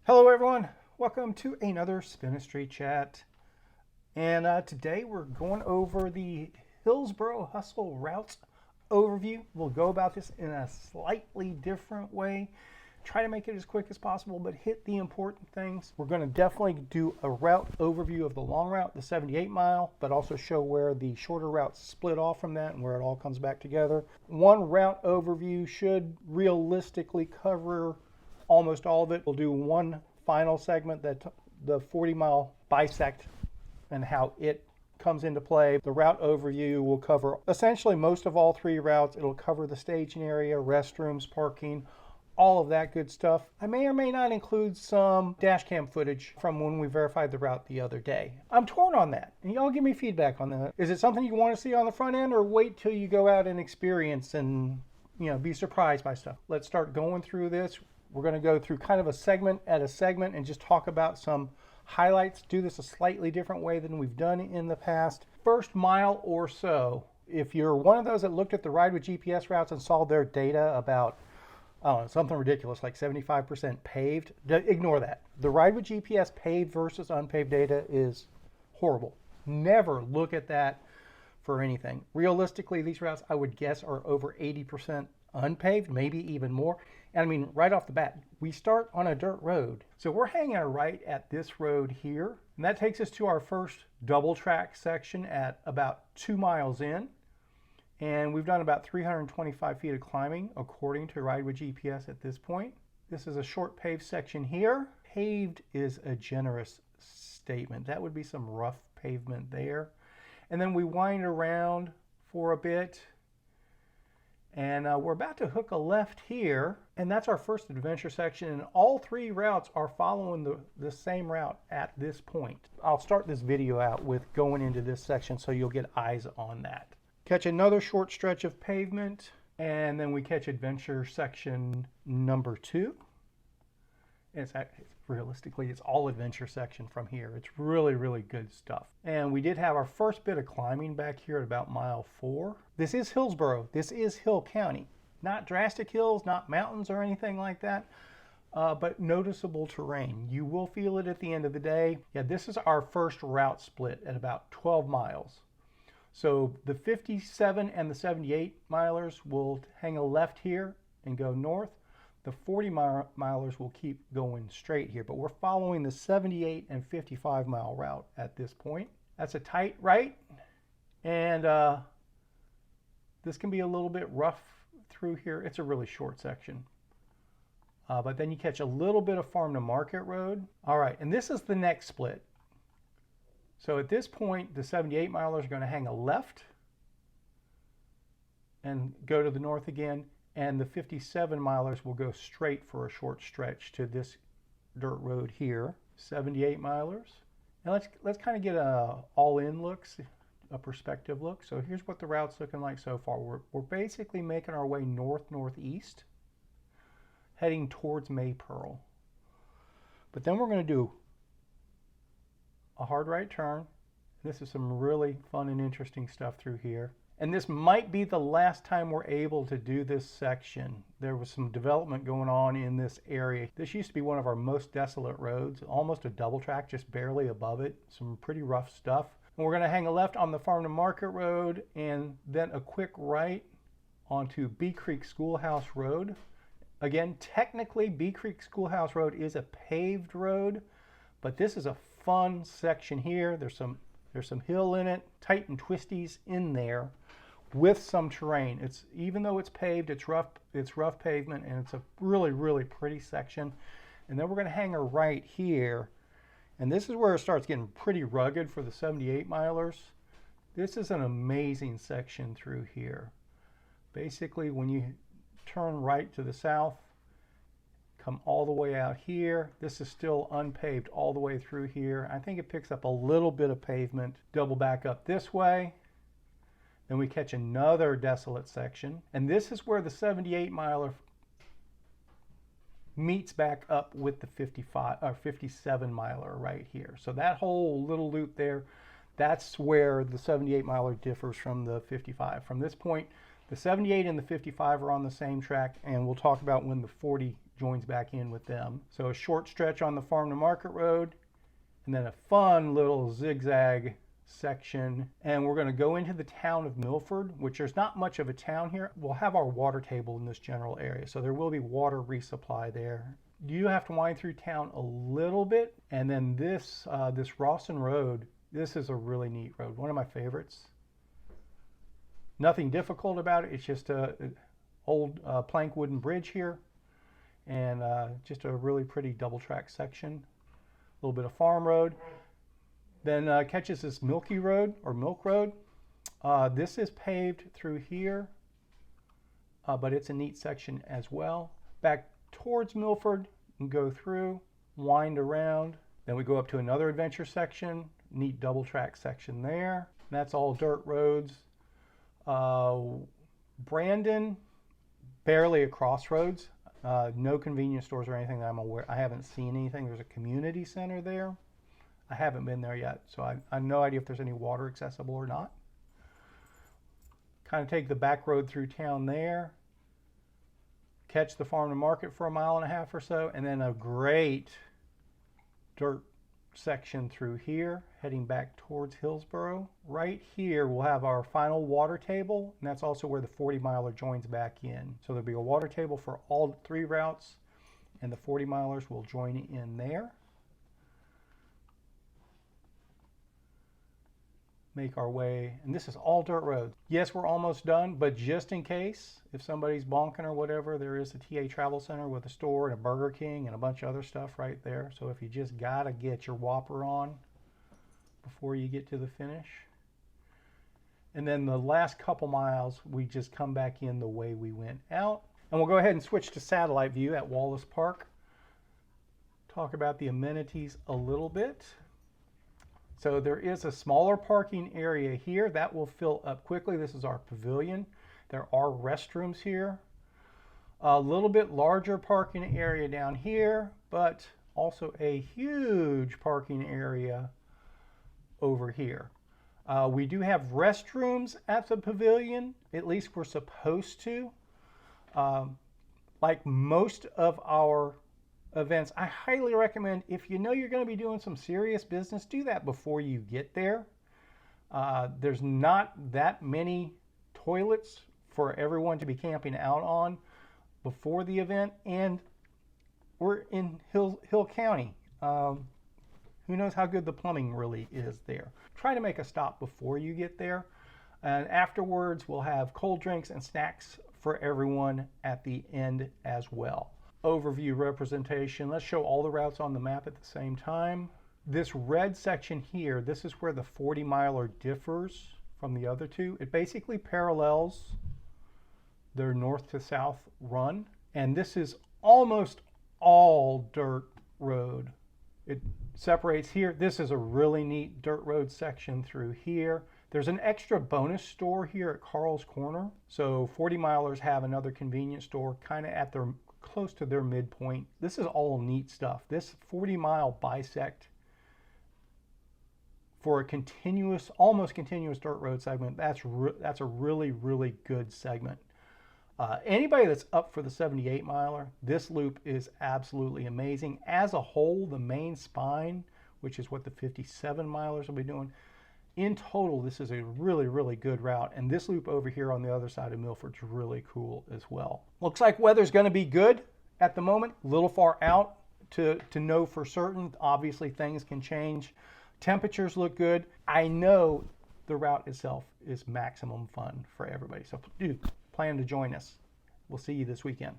Hello everyone, welcome to another Spinistry chat. And today we're going over the Hillsboro Hustle routes overview. We'll go about this in a slightly different way. Try to make it as quick as possible, but hit the important things. We're going to definitely do a route overview of the long route, the 78 mile, but also show where the shorter routes split off from that and where it all comes back together. One route overview should realistically cover almost all of it. We'll do one final segment, that the 40-mile bisect and how it comes into play. The route overview will cover essentially most of all three routes. It'll cover the staging area, restrooms, parking, all of that good stuff. I may or may not include some dash cam footage from when we verified the route the other day. I'm torn on that, and y'all give me feedback on that. Is it something you want to see on the front end, or wait till you go out and experience and be surprised by stuff? Let's start going through this. We're going to go through kind of a segment at a segment and just talk about some highlights. Do this a slightly different way than we've done in the past. First mile or so, if you're one of those that looked at the Ride with GPS routes and saw their data about something ridiculous like 75% paved, ignore that. The Ride with GPS paved versus unpaved data is horrible. Never look at that for anything. Realistically, these routes I would guess are over 80% unpaved, maybe even more. And I mean, right off the bat, we start on a dirt road. So we're hanging right at this road here. And that takes us to our first double track section at about 2 miles in. And we've done about 325 feet of climbing according to Ride with GPS at this point. This is a short paved section here. Paved is a generous statement. That would be some rough pavement there. And then we wind around for a bit. And we're about to hook a left here, and that's our first adventure section, and all three routes are following the same route at this point. I'll start this video out with going into this section so you'll get eyes on that. Catch another short stretch of pavement, and then we catch adventure section number 2. Realistically, it's all adventure section from here. It's really, really good stuff. And we did have our first bit of climbing back here at about mile 4. This is Hillsboro. This is Hill County. Not drastic hills, not mountains or anything like that, but noticeable terrain. You will feel it at the end of the day. Yeah, this is our first route split at about 12 miles. So the 57 and the 78 milers will hang a left here and go north. The 40 milers will keep going straight here, but we're following the 78 and 55 mile route at this point. That's a tight right, and this can be a little bit rough through here. It's a really short section, but then you catch a little bit of farm to market road. All right, and this is the next split. So at this point, the 78 milers are going to hang a left and go to the north again. And the 57 milers will go straight for a short stretch to this dirt road here. 78 milers. Now let's kind of get a all-in look, a perspective look. So here's what the route's looking like so far. We're basically making our way north-northeast, heading towards Maypearl. But then we're going to do a hard right turn. This is some really fun and interesting stuff through here. And this might be the last time we're able to do this section. There was some development going on in this area. This used to be one of our most desolate roads, almost a double track, just barely above it. Some pretty rough stuff. And we're going to hang a left on the Farm to Market Road and then a quick right onto Bee Creek Schoolhouse Road. Again, technically Bee Creek Schoolhouse Road is a paved road, but this is a fun section here. There's some hill in it, tight and twisties in there, with some terrain. Even though it's paved, it's rough pavement, and it's a really, really pretty section. And then we're going to hang a right here, and this is where it starts getting pretty rugged for the 78 milers. This is an amazing section through here. Basically, when you turn right to the south, come all the way out here. This is still unpaved all the way through here. I think it picks up a little bit of pavement. Double back up this way. Then we catch another desolate section. And this is where the 78 miler meets back up with the 57 miler right here. So that whole little loop there, that's where the 78 miler differs from the 55. From this point, the 78 and the 55 are on the same track, and we'll talk about when the 40 joins back in with them. So a short stretch on the farm to market road, and then a fun little zigzag section. And we're going to go into the town of Milford, which there's not much of a town here. We'll have our water table in this general area, so there will be water resupply there. You have to wind through town a little bit, and then this Rawson Road, this is a really neat road, one of my favorites. Nothing difficult about it. It's just a old plank wooden bridge here, and just a really pretty double track section. A little bit of farm road. Then catches this Milky Road or Milk Road. This is paved through here, but it's a neat section as well. Back towards Milford and go through, wind around. Then we go up to another adventure section, neat double track section there. And that's all dirt roads. Brandon, barely a crossroads. No convenience stores or anything that I'm aware. I haven't seen anything. There's a community center there. I haven't been there yet, so I have no idea if there's any water accessible or not. Kind of take the back road through town there, catch the farm to market for a mile and a half or so, and then a great dirt section through here, heading back towards Hillsboro. Right here, we'll have our final water table, and that's also where the 40-miler joins back in. So there'll be a water table for all 3 routes, and the 40-milers will join in there. Make our way, and this is all dirt roads. Yes, we're almost done, but just in case, if somebody's bonking or whatever, there is a TA Travel Center with a store and a Burger King and a bunch of other stuff right there. So if you just gotta get your Whopper on before you get to the finish. And then the last couple miles, we just come back in the way we went out. And we'll go ahead and switch to satellite view at Wallace Park. Talk about the amenities a little bit. So there is a smaller parking area here that will fill up quickly. This is our pavilion. There are restrooms here. A little bit larger parking area down here, but also a huge parking area over here. We do have restrooms at the pavilion, at least we're supposed to. Like most of our events, I highly recommend, if you know you're going to be doing some serious business, do that before you get there. There's not that many toilets for everyone to be camping out on before the event, and we're in Hill County. Who knows how good the plumbing really is there. Try to make a stop before you get there, and afterwards we'll have cold drinks and snacks for everyone at the end as well. Overview representation. Let's show all the routes on the map at the same time. This red section here, this is where the 40-miler differs from the other two. It basically parallels their north to south run, and this is almost all dirt road. It separates here. This is a really neat dirt road section through here. There's an extra bonus store here at Carl's Corner. So 40-milers have another convenience store kind of at their close to their midpoint. This is all neat stuff. This 40-mile bisect for a continuous, almost continuous dirt road segment, that's a really, really good segment. Anybody that's up for the 78-miler, this loop is absolutely amazing. As a whole, the main spine, which is what the 57-milers will be doing, in total, this is a really, really good route. And this loop over here on the other side of Milford's really cool as well. Looks like weather's going to be good at the moment. A little far out to know for certain. Obviously, things can change. Temperatures look good. I know the route itself is maximum fun for everybody. So do plan to join us. We'll see you this weekend.